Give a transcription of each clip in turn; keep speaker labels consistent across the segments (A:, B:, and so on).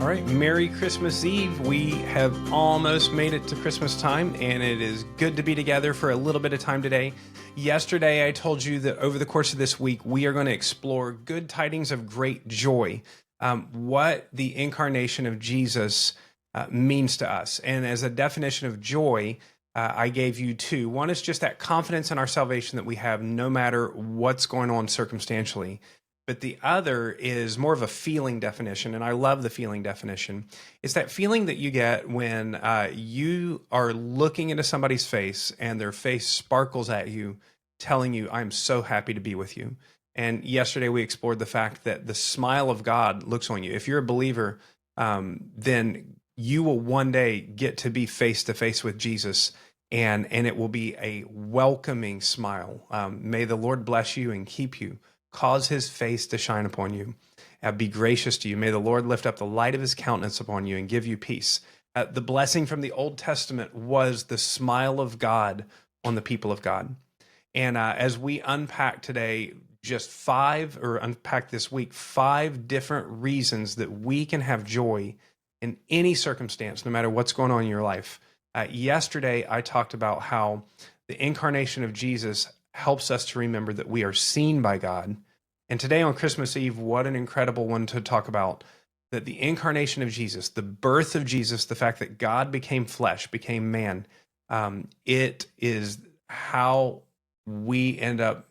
A: All right, Merry Christmas Eve. We have almost made it to Christmas time, and it is good to be together for a little bit of time today. Yesterday, I told you that over the course of this week, we are going to explore good tidings of great joy, what the incarnation of Jesus means to us. And as a definition of joy, I gave you two. One is just that confidence in our salvation that we have no matter what's going on circumstantially. But the other is more of a feeling definition, and I love the feeling definition. It's that feeling that you get when you are looking into somebody's face and their face sparkles at you, telling you, I'm so happy to be with you. And yesterday we explored the fact that the smile of God looks on you. If you're a believer, then you will one day get to be face to face with Jesus, and it will be a welcoming smile. May the Lord bless you and keep you. Cause his face to shine upon you, be gracious to you. May the Lord lift up the light of his countenance upon you and give you peace. The blessing from the Old Testament was the smile of God on the people of God. And as we unpack today, unpack this week, 5 different reasons that we can have joy in any circumstance, no matter what's going on in your life. Yesterday, I talked about how the incarnation of Jesus helps us to remember that we are seen by God. And today on Christmas Eve, what an incredible one to talk about, that the incarnation of Jesus, the birth of Jesus, the fact that God became flesh, became man, it is how we end up,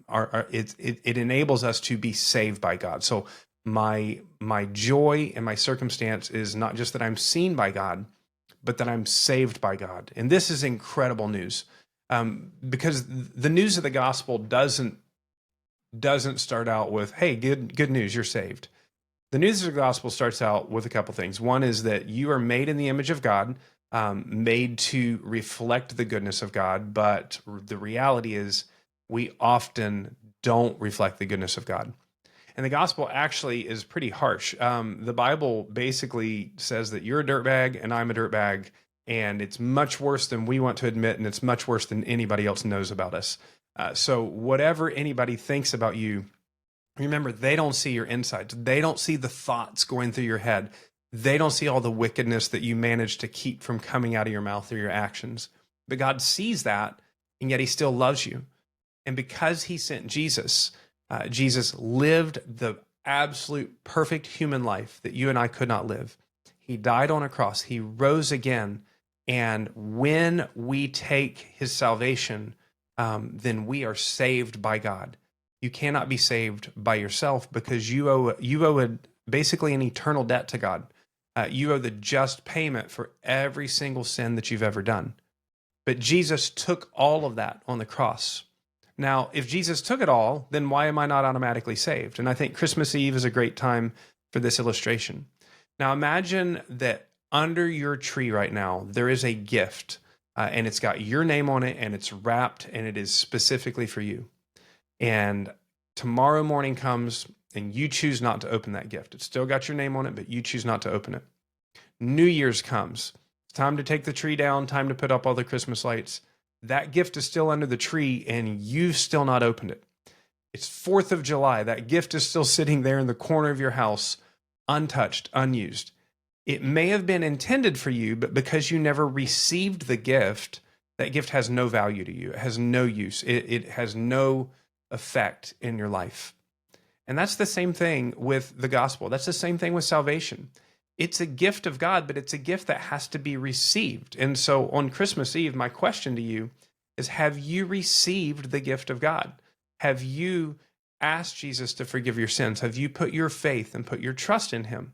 A: it enables us to be saved by God. So my joy and my circumstance is not just that I'm seen by God, but that I'm saved by God. And this is incredible news. Because the news of the gospel doesn't start out with, hey, good news, you're saved. The news of the gospel starts out with a couple things. One is that you are made in the image of God, made to reflect the goodness of God, but the reality is we often don't reflect the goodness of God. And the gospel actually is pretty harsh. The Bible basically says that you're a dirtbag and I'm a dirtbag, and it's much worse than we want to admit, and it's much worse than anybody else knows about us. So whatever anybody thinks about you, remember, they don't see your insides. They don't see the thoughts going through your head. They don't see all the wickedness that you manage to keep from coming out of your mouth or your actions. But God sees that, and yet he still loves you. And because he sent Jesus, Jesus lived the absolute perfect human life that you and I could not live. He died on a cross. He rose again. And when we take his salvation, then we are saved by God. You cannot be saved by yourself because you owe basically an eternal debt to God. You owe the just payment for every single sin that you've ever done. But Jesus took all of that on the cross. Now, if Jesus took it all, then why am I not automatically saved? And I think Christmas Eve is a great time for this illustration. Now, imagine that under your tree right now, there is a gift, and it's got your name on it, and it's wrapped, and it is specifically for you. And tomorrow morning comes, and you choose not to open that gift. It's still got your name on it, but you choose not to open it. New Year's comes. It's time to take the tree down, time to put up all the Christmas lights. That gift is still under the tree, and you've still not opened it. It's 4th of July. That gift is still sitting there in the corner of your house, untouched, unused. It may have been intended for you, but because you never received the gift, that gift has no value to you. It has no use. It has no effect in your life. And that's the same thing with the gospel. That's the same thing with salvation. It's a gift of God, but it's a gift that has to be received. And so on Christmas Eve, my question to you is, have you received the gift of God? Have you asked Jesus to forgive your sins? Have you put your faith and put your trust in him?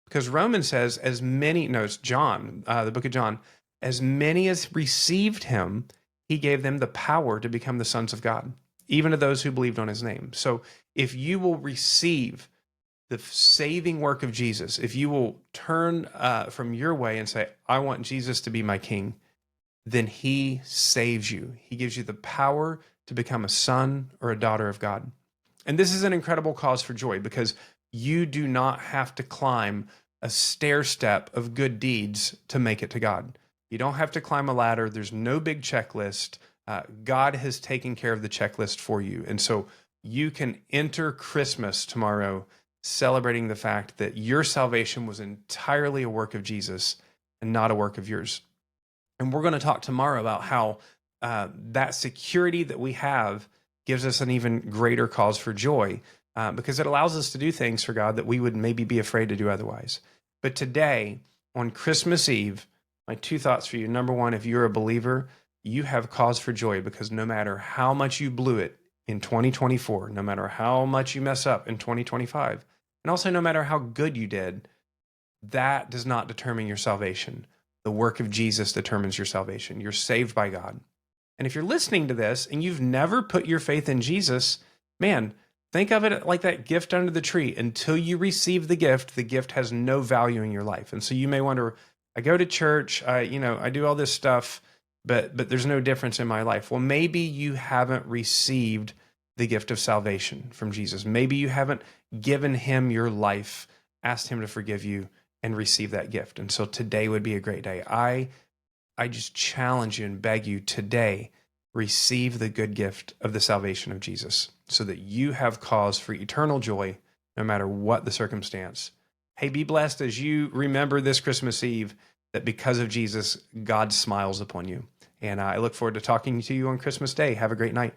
A: Because Romans says, it's John, the book of John, as many as received him, he gave them the power to become the sons of God, even to those who believed on his name. So if you will receive the saving work of Jesus, if you will turn from your way and say, I want Jesus to be my king, then he saves you. He gives you the power to become a son or a daughter of God. And this is an incredible cause for joy because you do not have to climb a stair step of good deeds to make it to God. You don't have to climb a ladder. There's no big checklist. God has taken care of the checklist for you. And so you can enter Christmas tomorrow celebrating the fact that your salvation was entirely a work of Jesus and not a work of yours. And we're going to talk tomorrow about how that security that we have gives us an even greater cause for joy, because it allows us to do things for God that we would maybe be afraid to do otherwise. But today, on Christmas Eve, my two thoughts for you. Number one, if you're a believer, you have cause for joy, because no matter how much you blew it in 2024, no matter how much you mess up in 2025, and also no matter how good you did, that does not determine your salvation. The work of Jesus determines your salvation. You're saved by God. And if you're listening to this and you've never put your faith in Jesus, man, think of it like that gift under the tree. Until you receive the gift has no value in your life. And so you may wonder, I go to church, I do all this stuff, but there's no difference in my life. Well, maybe you haven't received the gift of salvation from Jesus. Maybe you haven't given him your life, asked him to forgive you, and receive that gift. And so today would be a great day. I just challenge you and beg you today, receive the good gift of the salvation of Jesus so that you have cause for eternal joy no matter what the circumstance. Hey, be blessed as you remember this Christmas Eve that because of Jesus, God smiles upon you. And I look forward to talking to you on Christmas Day. Have a great night.